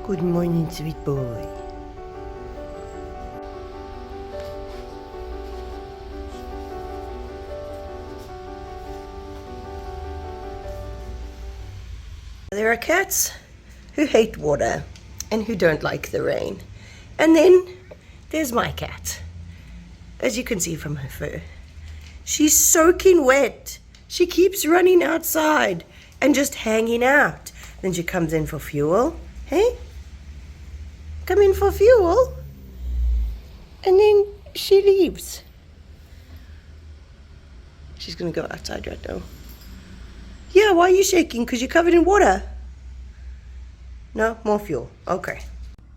Good morning, sweet boy. There are cats who hate water and who don't like the rain. And then there's my cat. As you can see from her fur, she's soaking wet. She keeps running outside and just hanging out. Then she comes in for fuel. Hey? Come in for fuel. And then she leaves. She's gonna go outside right now. Yeah, why are you shaking? Because you're covered in water. No, more fuel. Okay.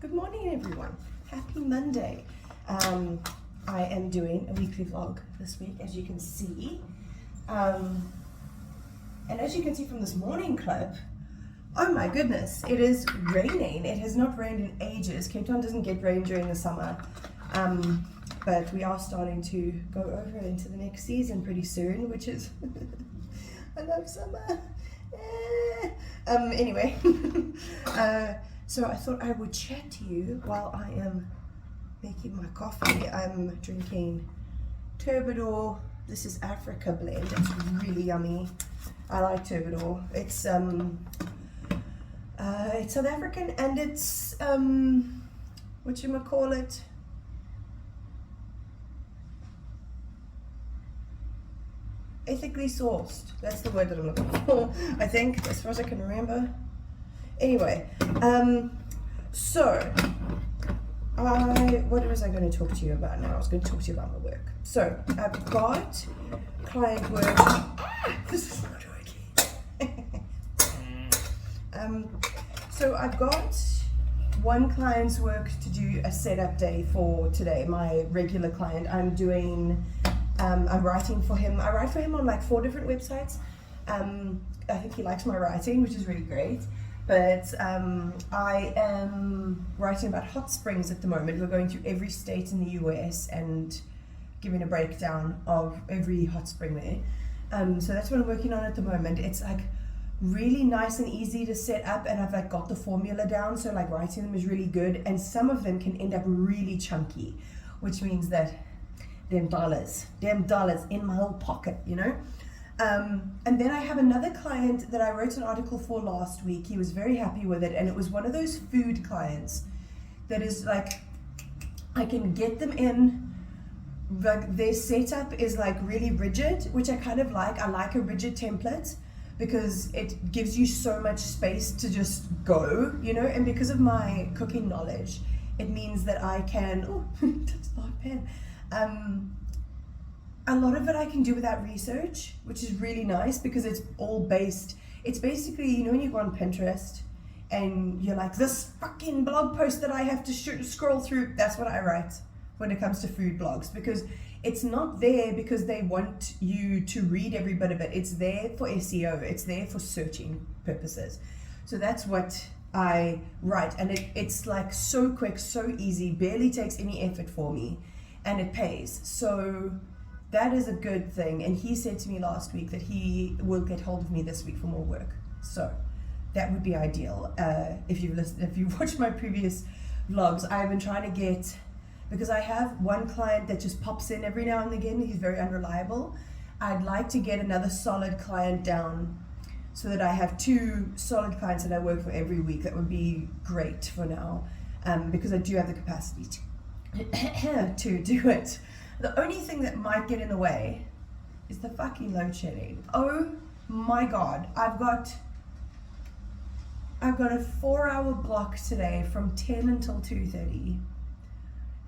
Good morning, everyone. Happy Monday. I am doing a weekly vlog this week, as you can see. And as you can see from this morning clip, oh my goodness, it is raining. It has not rained in ages. Cape Town doesn't get rain during the summer. But we are starting to go over into the next season pretty soon, which is, I love summer. Anyway, so I thought I would chat to you while I am making my coffee. I'm drinking Turbidor. This is Africa blend. It's really yummy. I like Turbidor. It's South African, and it's whatchamacallit, ethically sourced. That's the word that I'm looking for, I think, as far as I can remember. Anyway, what was I going to talk to you about now? I was going to talk to you about my work. So I've got client work. This is not working. So I've got one client's work to do a setup day for today. My regular client, I'm writing for him. I write for him on like 4 different websites. I think he likes my writing, which is really great. But I am writing about hot springs at the moment. We're going through every state in the US and giving a breakdown of every hot spring there. So that's what I'm working on at the moment. It's like really nice and easy to set up, and I've like got the formula down, so like writing them is really good, and some of them can end up really chunky, which means that them dollars in my whole pocket, you know. And then I have another client that I wrote an article for last week. He was very happy with it, and it was one of those food clients that is like, I can get them in, like their setup is like really rigid, which I kind of like. I like a rigid template because it gives you so much space to just go, you know. And because of my cooking knowledge, it means that I can, touch the hot pan. A lot of it I can do without research, which is really nice because it's all based, it's basically, you know, when you go on Pinterest and you're like, this fucking blog post that I have to scroll through, that's what I write when it comes to food blogs, because it's not there because they want you to read every bit of it. It's there for SEO, it's there for searching purposes. So that's what I write, and it's like so quick, so easy, barely takes any effort for me, and it pays. So that is a good thing. And he said to me last week that he will get hold of me this week for more work. So that would be ideal. If you watched my previous vlogs, I've been trying to get, because I have one client that just pops in every now and again. He's very unreliable. I'd like to get another solid client down so that I have 2 solid clients that I work for every week. That would be great for now, because I do have the capacity to do it. The only thing that might get in the way is the fucking load shedding. Oh my god, I've got a 4-hour block today from 10 until 2:30,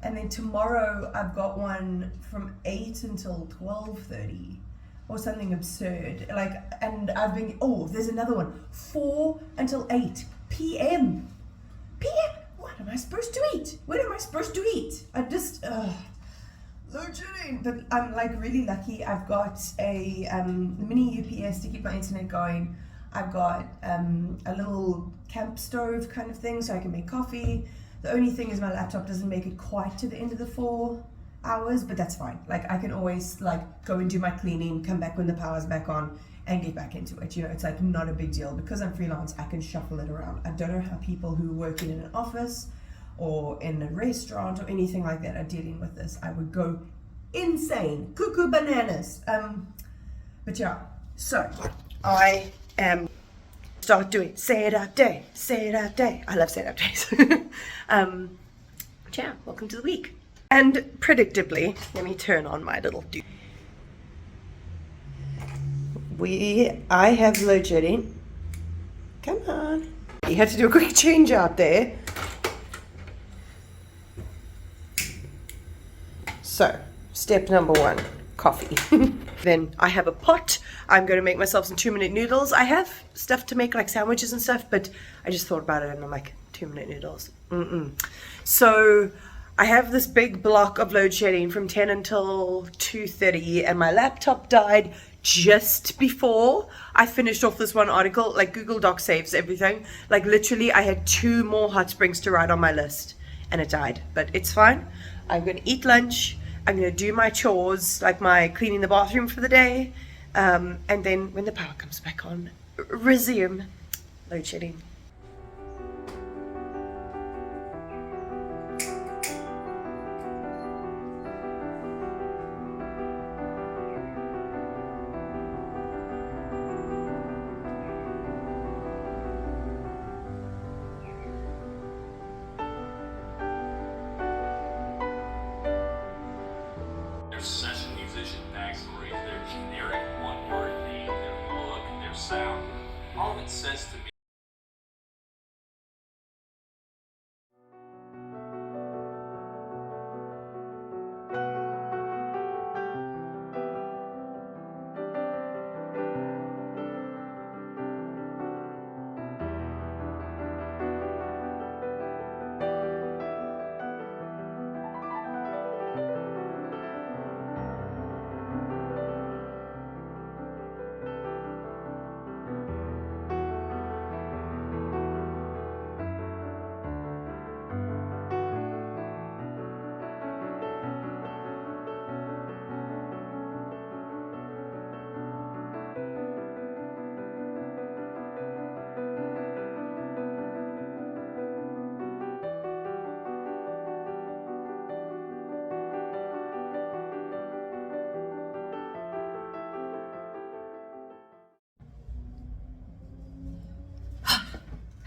and then tomorrow I've got one from 8 until 12:30 or something absurd. Like, and I've been, there's another one, 4 until 8 p.m. What am I supposed to eat? What am I supposed to eat? I just load shedding. But I'm like really lucky. I've got a mini UPS to keep my internet going. I've got a little camp stove kind of thing so I can make coffee. The only thing is my laptop doesn't make it quite to the end of the 4 hours, but that's fine. Like, I can always like go and do my cleaning, come back when the power's back on, and get back into it. You know, it's like not a big deal. Because I'm freelance, I can shuffle it around. I don't know how people who work in an office or in a restaurant or anything like that are dealing with this. I would go insane, cuckoo bananas. But yeah, so I am start doing say it out day. I love say it out days. Yeah, welcome to the week. And predictably, let me turn on my little dude. I have load shedding. Come on. You had to do a quick change out there. So, step number 1, coffee. Then I have a pot. I'm going to make myself some 2-minute noodles. I have stuff to make like sandwiches and stuff, but I just thought about it and I'm like, 2-minute noodles. So I have this big block of load shedding from 10 until 2:30, and my laptop died just before I finished off this one article. Like, Google Doc saves everything. Like, literally I had 2 more hot springs to write on my list and it died, but it's fine. I'm going to eat lunch. I'm going to do my chores, like my cleaning the bathroom for the day, and then when the power comes back on, resume load shedding. Session musician backstory, their generic one-word name, their look, their sound, all it says to me.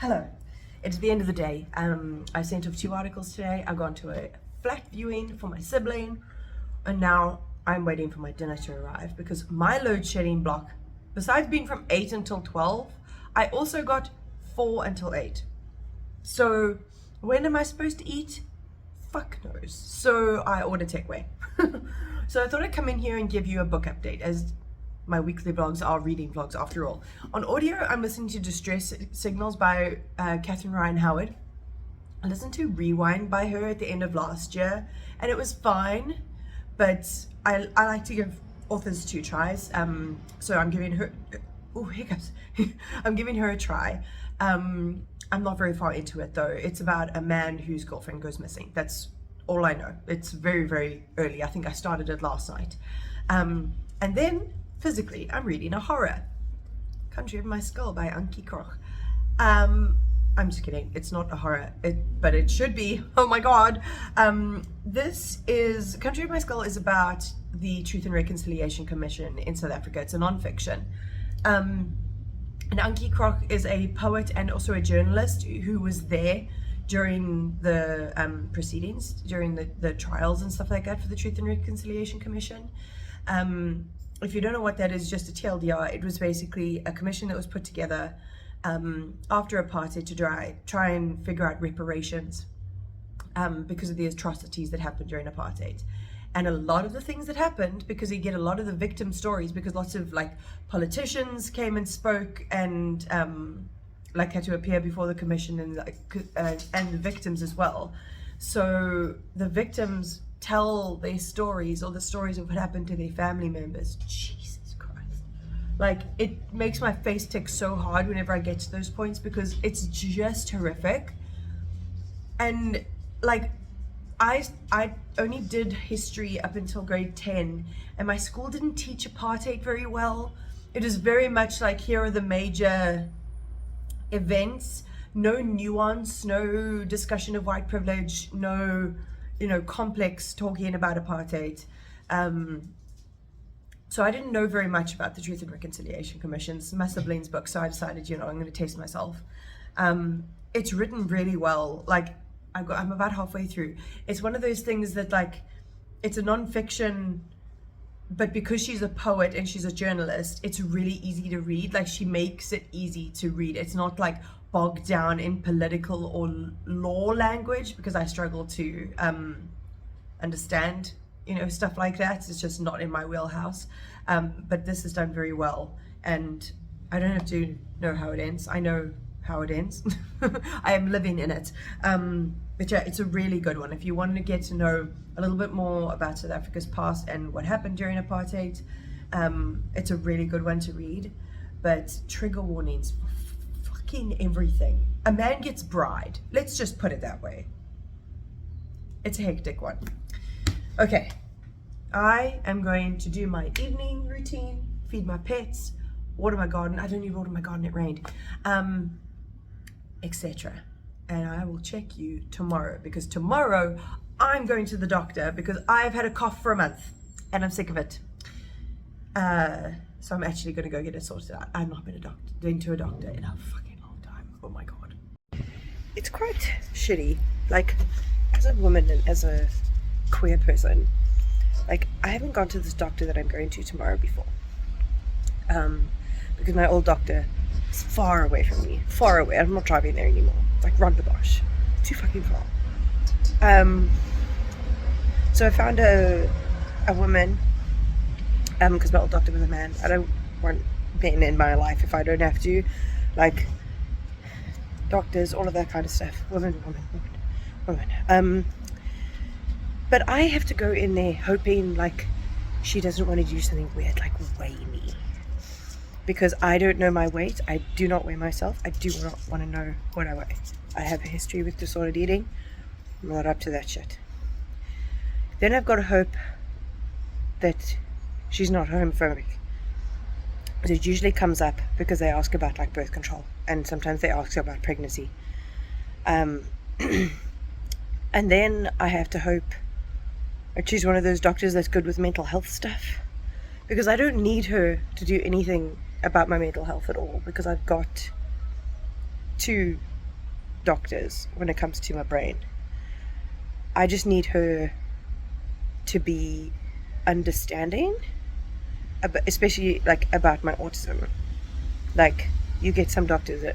Hello, it's the end of the day. I sent off 2 articles today. I've gone to a flat viewing for my sibling, and now I'm waiting for my dinner to arrive because my load shedding block, besides being from 8 until 12, I also got 4 until 8. So when am I supposed to eat? Fuck knows. So I ordered takeaway. So I thought I'd come in here and give you a book update, as my weekly vlogs are reading vlogs after all. On audio, I'm listening to Distress Signals by Catherine Ryan Howard. I listened to Rewind by her at the end of last year, and it was fine, but I like to give authors 2 tries. So I'm giving her, oh, hiccups. I'm giving her a try. I'm not very far into it though. It's about a man whose girlfriend goes missing. That's all I know. It's very, very early. I think I started it last night. And then physically, I'm reading a horror. Country of My Skull by Ankie Krok. I'm just kidding. It's not a horror, but it should be. Oh my God. This is, Country of My Skull is about the Truth and Reconciliation Commission in South Africa. It's a non-fiction. And Ankie Krok is a poet and also a journalist who was there during the proceedings, during the trials and stuff like that for the Truth and Reconciliation Commission. If you don't know what that is, just a TLDR, it was basically a commission that was put together after apartheid to try and figure out reparations because of the atrocities that happened during apartheid. And a lot of the things that happened, because you get a lot of the victim stories, because lots of like politicians came and spoke and like had to appear before the commission, and and the victims as well. So the victims tell their stories, or the stories of what happened to their family members. Jesus Christ. Like, it makes my face tick so hard whenever I get to those points, because it's just horrific. And like, I only did history up until grade 10, and my school didn't teach apartheid very well. It is very much like, here are the major events, no nuance, no discussion of white privilege, no, complex talking about apartheid. So I didn't know very much about the Truth and Reconciliation Commission's Massabline's book, so I decided, I'm going to test myself. It's written really well. Like, I'm about halfway through. It's one of those things that, like, it's a non-fiction, but because she's a poet and she's a journalist, it's really easy to read. Like, she makes it easy to read. It's not like bogged down in political or law language, because I struggle to understand stuff like that. It's just not in my wheelhouse. But this is done very well, and I don't have to know how it ends. I know how it ends. I am living in it. But yeah, it's a really good one. If you want to get to know a little bit more about South Africa's past and what happened during apartheid, it's a really good one to read. But trigger warnings for fucking everything. A man gets bride. Let's just put it that way. It's a hectic one. Okay, I am going to do my evening routine, feed my pets, water my garden. I don't even water my garden, it rained, etc. And I will check you tomorrow, because tomorrow I'm going to the doctor because I've had a cough for a month and I'm sick of it. So I'm actually going to go get it sorted out. I've not been to a doctor in a fucking long time. Oh my God. It's quite shitty. Like, as a woman and as a queer person, like, I haven't gone to this doctor that I'm going to tomorrow before, because my old doctor is far away from me, far away. I'm not driving there anymore. It's like round the bosh, too fucking far. So I found a woman, because my old doctor was a man. I don't want men in my life if I don't have to, like doctors, all of that kind of stuff. Women. But I have to go in there hoping, like, she doesn't want to do something weird, like weigh me. Because I don't know my weight. I do not weigh myself. I do not want to know what I weigh. I have a history with disordered eating. I'm not up to that shit. Then I've got to hope that she's not homophobic. So it usually comes up because they ask about, like, birth control. And sometimes they ask about pregnancy. And then I have to hope she's one of those doctors that's good with mental health stuff, because I don't need her to do anything about my mental health at all, because I've got 2 doctors when it comes to my brain. I just need her to be understanding, especially, like, about my autism. Like, you get some doctors that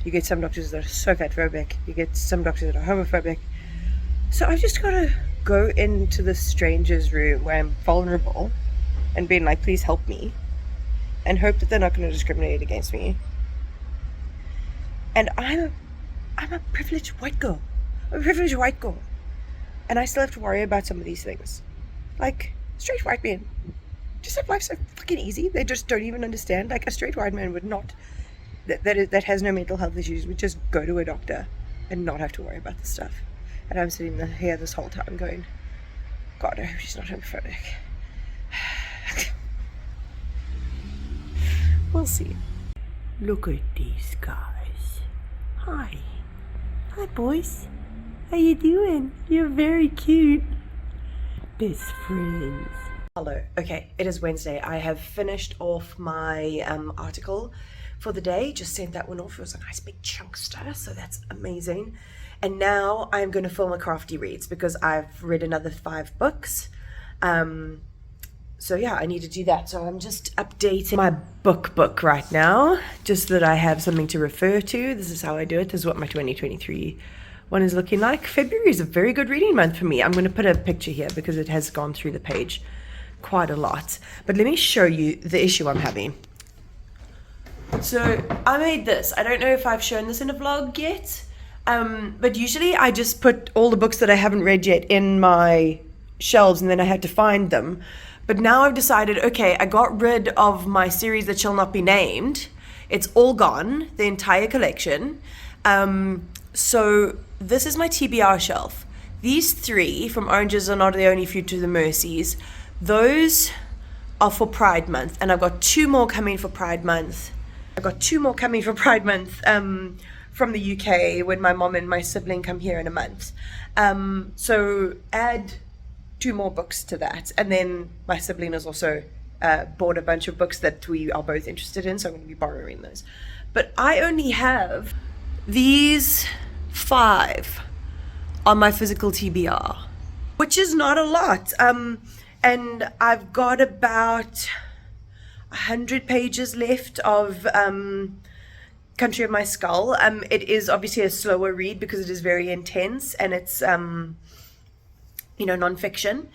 are so fatphobic, you get some doctors that are homophobic. So I've just got to go into the stranger's room where I'm vulnerable and being like, please help me, and hope that they're not going to discriminate against me. And I'm a privileged white girl. And I still have to worry about some of these things. Like, straight white men just have life so fucking easy. They just don't even understand. Like, a straight white man would not, that has no mental health issues, would just go to a doctor and not have to worry about this stuff. And I'm sitting here this whole time going, God, I hope she's not homophobic. We'll see. Look at these guys. Hi. Hi, boys. How you doing? You're very cute. Best friends. Hello. Okay, it is Wednesday. I have finished off my article for the day. Just sent that one off. It was a nice big chunkster, so that's amazing. And now I'm going to film a crafty reads, because I've read another 5 books. So yeah, I need to do that. So I'm just updating my book right now, just so that I have something to refer to. This is how I do it. This is what my 2023 one is looking like. February is a very good reading month for me. I'm going to put a picture here because it has gone through the page quite a lot. But let me show you the issue I'm having. So I made this. I don't know if I've shown this in a vlog yet. But usually I just put all the books that I haven't read yet in my shelves, and then I had to find them. But now I've decided, okay, I got rid of my series that shall not be named. It's all gone, the entire collection. So this is my TBR shelf. These 3 from Oranges Are Not the Only Food to the Mercies, those are for Pride Month, and I've got 2 more coming for Pride Month. From the UK when my mom and my sibling come here in a month. So add 2 more books to that, and then my sibling has also bought a bunch of books that we are both interested in, so I'm going to be borrowing those. But I only have these 5 on my physical TBR, which is not a lot. And I've got about 100 pages left of Country of My Skull. It is obviously a slower read because it is very intense, and it's non-fiction.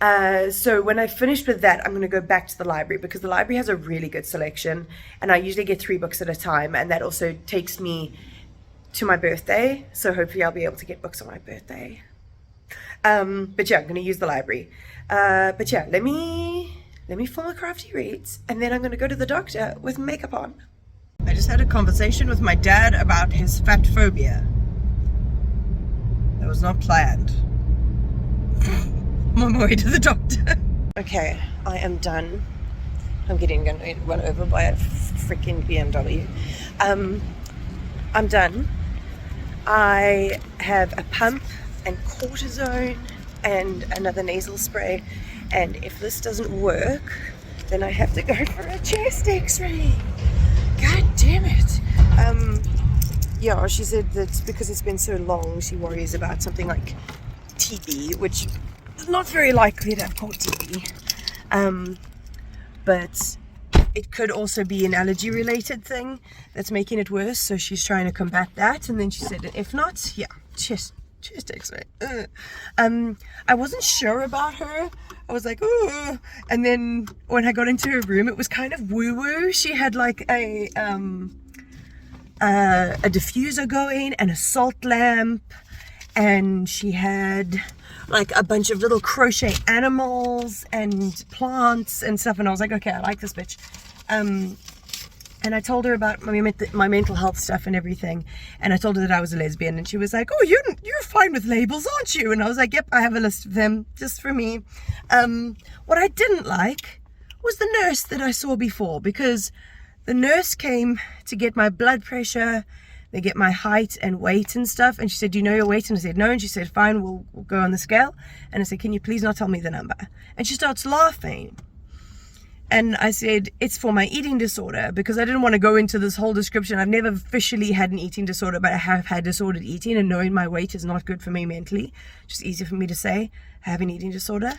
So when I finished with that, I'm going to go back to the library because the library has a really good selection, and I usually get 3 books at a time, and that also takes me to my birthday, so hopefully I'll be able to get books on my birthday. But yeah, I'm going to use the library. But yeah, let me film a crafty reads, and then I'm going to go to the doctor with makeup on. I just had a conversation with my dad about his fat phobia. That was not planned. I'm on my way to the doctor. Okay, I am done. I'm getting run over by a freaking BMW. I'm done. I have a pump and cortisone and another nasal spray, and if this doesn't work, then I have to go for a chest x-ray. God damn it. Yeah, she said that because it's been so long, she worries about something like TB, which is not very likely to have caught TB. But it could also be an allergy related thing that's making it worse, so she's trying to combat that. And then she said, if not, yeah, chest x-ray. I wasn't sure about her. I was like, ooh. And then when I got into her room, it was kind of woo-woo. She had like a diffuser going and a salt lamp, and she had like a bunch of little crochet animals and plants and stuff. And I was like, okay, I like this bitch. And I told her about my mental health stuff and everything. And I told her that I was a lesbian, and she was like, oh, you're fine with labels, aren't you? And I was like, yep, I have a list of them just for me. What I didn't like was the nurse that I saw before, because the nurse came to get my blood pressure, they get my height and weight and stuff. And she said, do you know your weight? And I said, no. And she said, fine, we'll go on the scale. And I said, can you please not tell me the number? And she starts laughing. And I said, it's for my eating disorder, because I didn't want to go into this whole description. I've never officially had an eating disorder, but I have had disordered eating, and knowing my weight is not good for me mentally. Just easier for me to say, I have an eating disorder.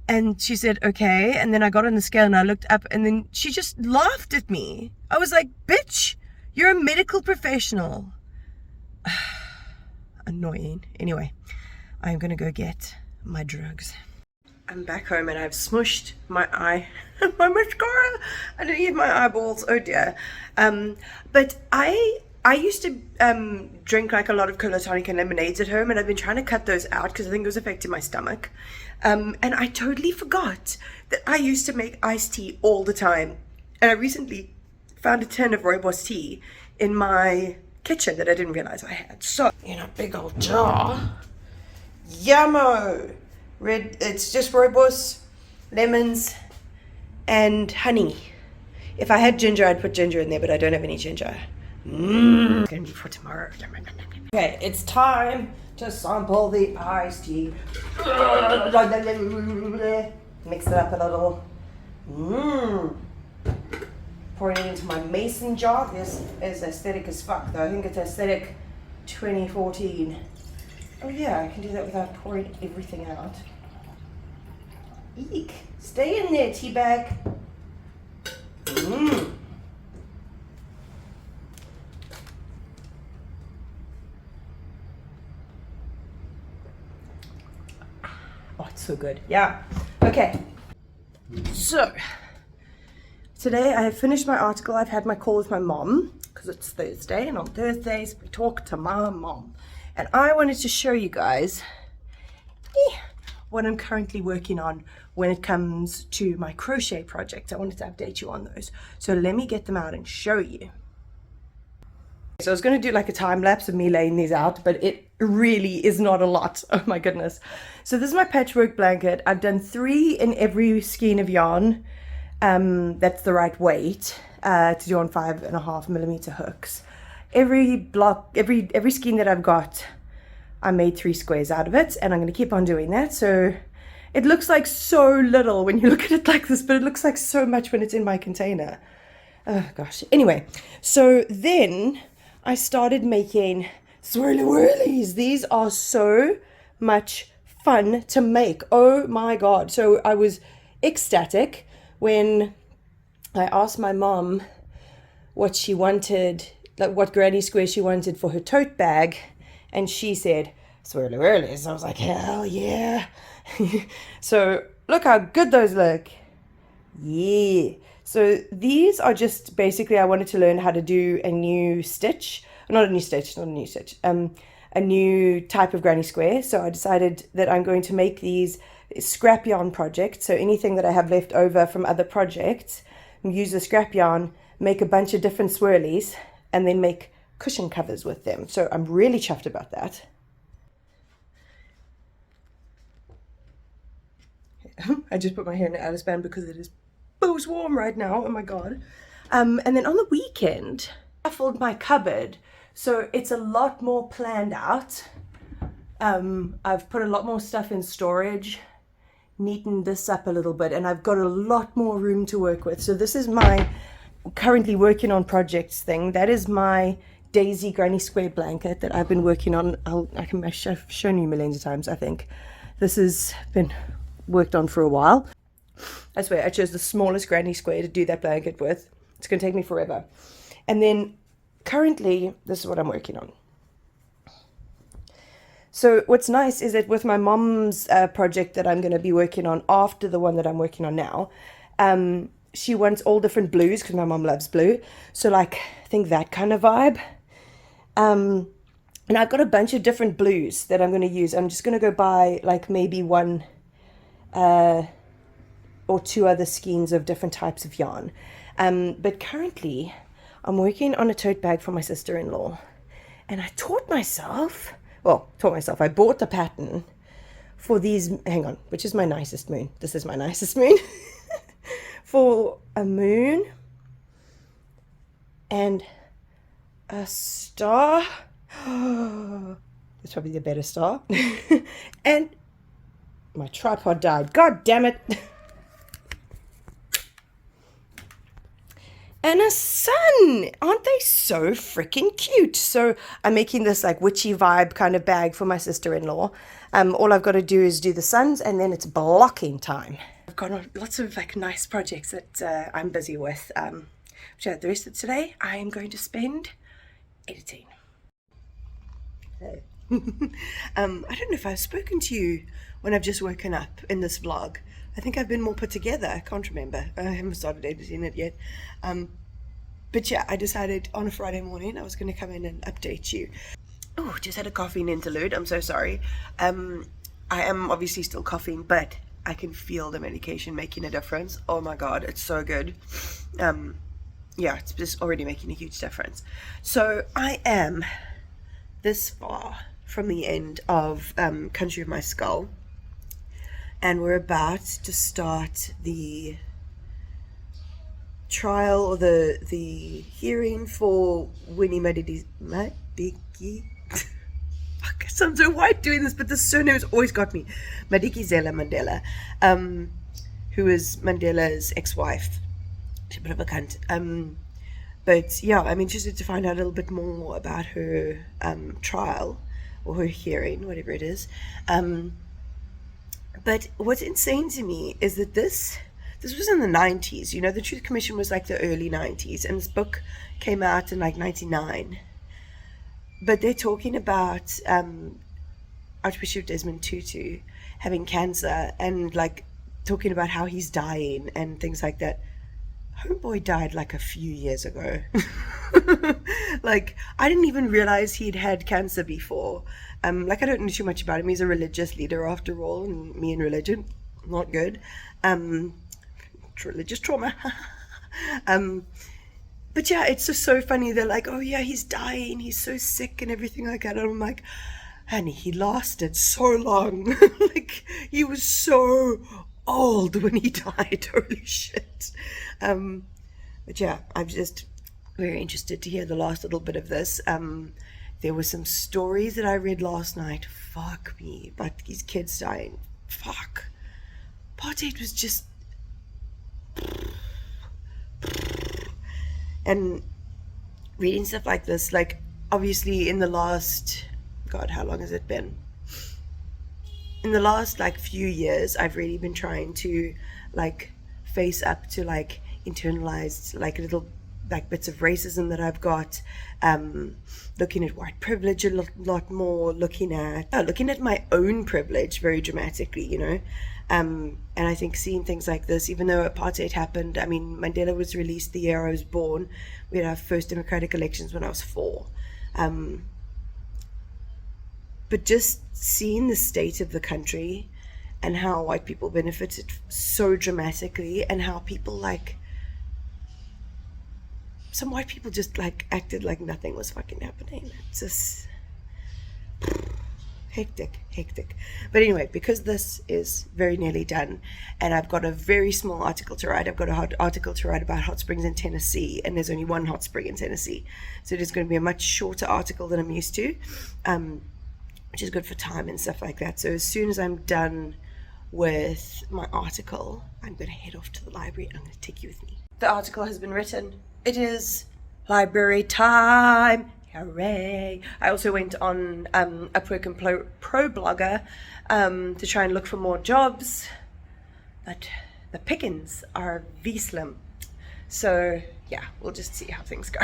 And she said, okay. And then I got on the scale and I looked up, and then she just laughed at me. I was like, bitch, you're a medical professional. Annoying. Anyway, I'm going to go get my drugs. I'm back home and I've smushed my eye, my mascara underneath my eyeballs. Oh dear. But I used to drink like a lot of cola tonic and lemonades at home, and I've been trying to cut those out because I think it was affecting my stomach. And I totally forgot that I used to make iced tea all the time. And I recently found a tin of rooibos tea in my kitchen that I didn't realize I had. So, in a big old jar. Yummo! It's just rooibos, lemons, and honey. If I had ginger, I'd put ginger in there, but I don't have any ginger. It's gonna be for tomorrow. Okay, it's time to sample the iced tea. Mix it up a little. Pouring it into my mason jar. This is aesthetic as fuck, though. I think it's aesthetic 2014. Oh yeah, I can do that without pouring everything out. Eek! Stay in there, tea bag. Oh, it's so good. Yeah. Okay. So, today I have finished my article. I've had my call with my mom, because it's Thursday, and on Thursdays we talk to my mom. And I wanted to show you guys what I'm currently working on when it comes to my crochet project. I wanted to update you on those. So let me get them out and show you. So I was going to do like a time lapse of me laying these out, but it really is not a lot. Oh my goodness. So this is my patchwork blanket. I've done 3 in every skein of yarn. That's the right weight to do on 5.5mm hooks. Every block, every skein that I've got, I made 3 squares out of it, and I'm going to keep on doing that. So it looks like so little when you look at it like this, but it looks like so much when it's in my container. Oh gosh. Anyway, so then I started making swirly whirlies. These are so much fun to make. Oh my god. So I was ecstatic when I asked my mom what she wanted, like what granny square she wanted for her tote bag, and she said swirly whirlies. I was like, hell yeah. So look how good those look. Yeah. So these are just basically, I wanted to learn how to do a new stitch, not a new stitch, a new type of granny square. So I decided that I'm going to make these scrap yarn projects. So anything that I have left over from other projects, use the scrap yarn, make a bunch of different swirlies, and then make cushion covers with them. So I'm really chuffed about that. I just put my hair in an Alice band because it is bows warm right now. Oh my god. And then on the weekend, I filled my cupboard, so it's a lot more planned out. I've put a lot more stuff in storage, neatened this up a little bit, and I've got a lot more room to work with. So this is my currently working on projects thing. That is my Daisy Granny Square blanket that I've been working on. I've shown you millions of times, I think. This has been worked on for a while. I swear, I chose the smallest granny square to do that blanket with. It's going to take me forever. And then currently, this is what I'm working on. So what's nice is that with my mom's project that I'm going to be working on after the one that I'm working on now, she wants all different blues because my mom loves blue. So like, I think that kind of vibe. And I've got a bunch of different blues that I'm going to use. I'm just going to go buy like maybe 1 or 2 other skeins of different types of yarn. But currently, I'm working on a tote bag for my sister-in-law. And I taught myself, I bought the pattern for these, hang on, which is my nicest moon? This is my nicest moon. For a moon and a star. It's probably the better star. And my tripod died. God damn it. And a sun. Aren't they so freaking cute? So I'm making this like witchy vibe kind of bag for my sister-in-law. All I've got to do is do the suns, and then it's blocking time. I've got lots of like nice projects that I'm busy with. The rest of today I am going to spend editing. Hey. I don't know if I've spoken to you when I've just woken up in this vlog. I think I've been more put together. I can't remember. I haven't started editing it yet. But yeah, I decided on a Friday morning I was going to come in and update you. Oh, just had a caffeine interlude. I'm so sorry. I am obviously still coughing, but I can feel the medication making a difference. Oh my god, it's so good. Yeah, it's just already making a huge difference. So I am this far from the end of Country of My Skull. And we're about to start the trial or the hearing for Winnie Madikizela. Fuck, I sound so white doing this, but the surname has always got me. Madikizela Mandela, who is Mandela's ex-wife. She's a bit of a cunt. But yeah, I'm interested to find out a little bit more about her trial or her hearing, whatever it is. But what's insane to me is that this was in the 90s. You know, the Truth Commission was like the early 90s, and this book came out in like 99. But they're talking about Archbishop Desmond Tutu having cancer and like talking about how he's dying and things like that. Homeboy died like a few years ago. Like, I didn't even realize he'd had cancer before. Like, I don't know too much about him. He's a religious leader after all, and me and religion, not good. Religious trauma. But yeah, it's just so funny. They're like, oh yeah, he's dying, he's so sick and everything like that. And I'm like, honey, he lasted so long. Like, he was so old when he died. Holy shit. But yeah, I'm just very interested to hear the last little bit of this. There were some stories that I read last night. Fuck me. But these kids dying. Fuck. Apartheid was just... And reading stuff like this, like, obviously in the last... God, how long has it been? In the last, like, few years, I've really been trying to, like, face up to, like, internalized, like, little, like, bits of racism that I've got, looking at white privilege a lot more, looking at my own privilege very dramatically, you know. And I think seeing things like this, even though apartheid happened, I mean, Mandela was released the year I was born. We had our first democratic elections when I was 4. But just seeing the state of the country and how white people benefited so dramatically, and how people, like, some white people just, like, acted like nothing was fucking happening. It's just hectic. But anyway, because this is very nearly done, and I've got a very small article to write. I've got an article to write about hot springs in Tennessee, and there's only one hot spring in Tennessee. So it is going to be a much shorter article than I'm used to, which is good for time and stuff like that. So as soon as I'm done with my article, I'm going to head off to the library. I'm going to take you with me. The article has been written. It is library time. Hooray. I also went on a pro blogger to try and look for more jobs, but the pickings are V-slim. So yeah, we'll just see how things go.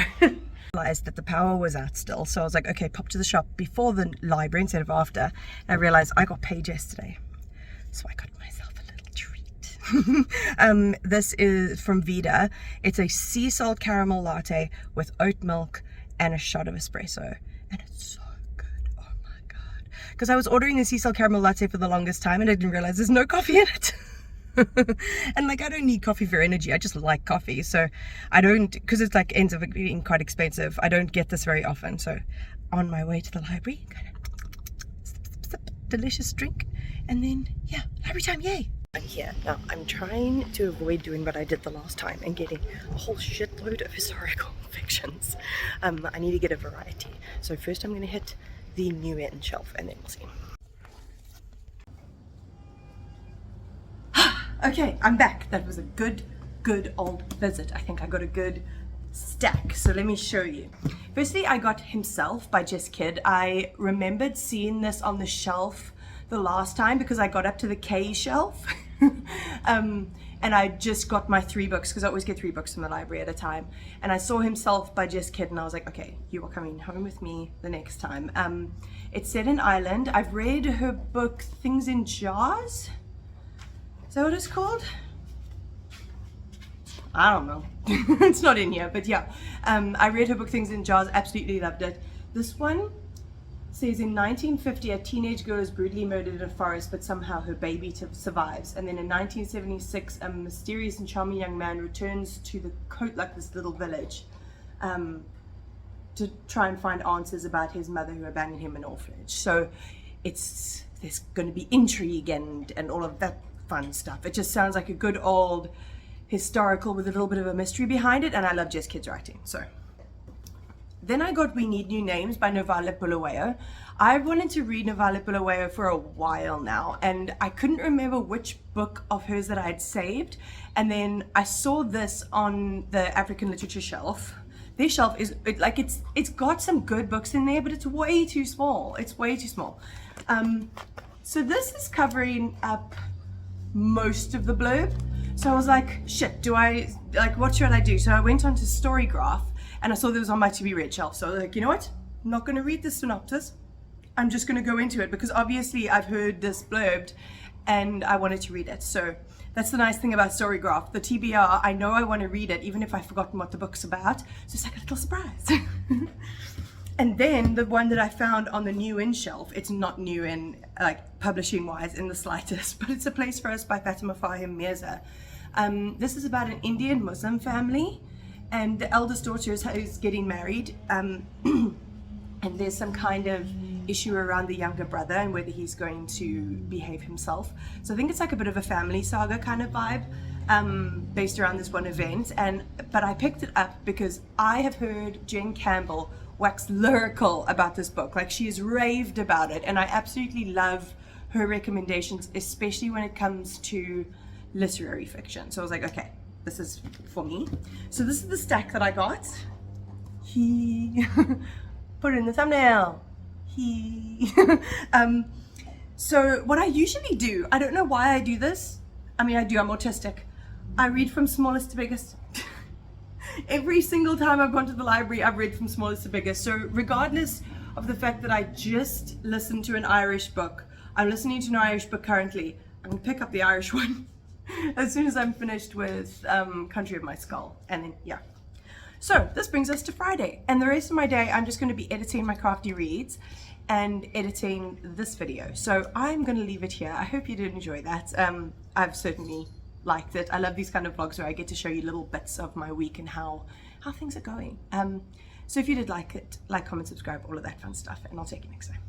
Realized that the power was out still, so I was like, okay, pop to the shop before the library instead of after. And I realized I got paid yesterday, so I got myself a little treat. This is from Vida. It's a sea salt caramel latte with oat milk and a shot of espresso, and it's so good. Oh my god, because I was ordering the sea salt caramel latte for the longest time and I didn't realize there's no coffee in it. And like, I don't need coffee for energy, I just like coffee, so I don't, because it's like ends up being quite expensive, I don't get this very often. So on my way to the library, sip, delicious drink, and then yeah, library time, yay. I'm here now. I'm trying to avoid doing what I did the last time and getting a whole shitload of historical fictions. I need to get a variety. So first I'm going to hit the new end shelf, and then we'll see. Okay, I'm back. That was a good old visit. I think I got a good stack, so let me show you. Firstly, I got Himself by Just Kid. I remembered seeing this on the shelf the last time because I got up to the K shelf. And I just got my 3 books, because I always get 3 books from the library at a time, and I saw Himself by Just Kid and I was like, okay, you are coming home with me the next time. It's set in Ireland. I've read her book Things in Jars. Is that what it's called? I don't know. It's not in here, but yeah. I read her book Things in Jars, absolutely loved it. This one says in 1950 a teenage girl is brutally murdered in a forest, but somehow her baby survives. And then in 1976 a mysterious and charming young man returns to the like this little village to try and find answers about his mother who abandoned him in an orphanage. So there's going to be intrigue and all of that fun stuff. It just sounds like a good old historical with a little bit of a mystery behind it, and I love Just Kids writing. So then I got We Need New Names by Novale Bulawayo. I've wanted to read Novale Bulawayo for a while now, and I couldn't remember which book of hers that I had saved. And then I saw this on the African literature shelf. Their shelf is it's got some good books in there, but it's way too small. It's way too small. So this is covering up most of the blurb. So I was like, shit, what should I do? So I went on to Storygraph, and I saw that it was on my to be read shelf. So I was like, you know what? I'm not going to read the synopsis. I'm just going to go into it, because obviously I've heard this blurbed and I wanted to read it. So that's the nice thing about Storygraph. The TBR, I know I want to read it, even if I've forgotten what the book's about. So it's like a little surprise. And then the one that I found on the new in shelf, it's not new in like publishing wise in the slightest, but it's A Place for Us by Fatima Fahim Mirza. This is about an Indian Muslim family, and the eldest daughter is getting married, and there's some kind of issue around the younger brother and whether he's going to behave himself. So I think it's like a bit of a family saga kind of vibe, based around this one event. But I picked it up because I have heard Jen Campbell wax lyrical about this book. Like, she has raved about it, and I absolutely love her recommendations, especially when it comes to literary fiction. So I was like, okay, this is for me. So this is the stack that I got. Put it in the thumbnail. So what I usually do, I don't know why I do this. I mean, I do, I'm autistic. I read from smallest to biggest. Every single time I've gone to the library, I've read from smallest to biggest. So regardless of the fact that I just listened to an Irish book, I'm listening to an Irish book currently, I'm gonna pick up the Irish one as soon as I'm finished with Country of My Skull. And then, yeah. So this brings us to Friday, and the rest of my day I'm just going to be editing my crafty reads and editing this video. So I'm going to leave it here. I hope you did enjoy that. I've certainly liked it. I love these kind of vlogs where I get to show you little bits of my week and how things are going. So if you did like it, like, comment, subscribe, all of that fun stuff, and I'll take you next time.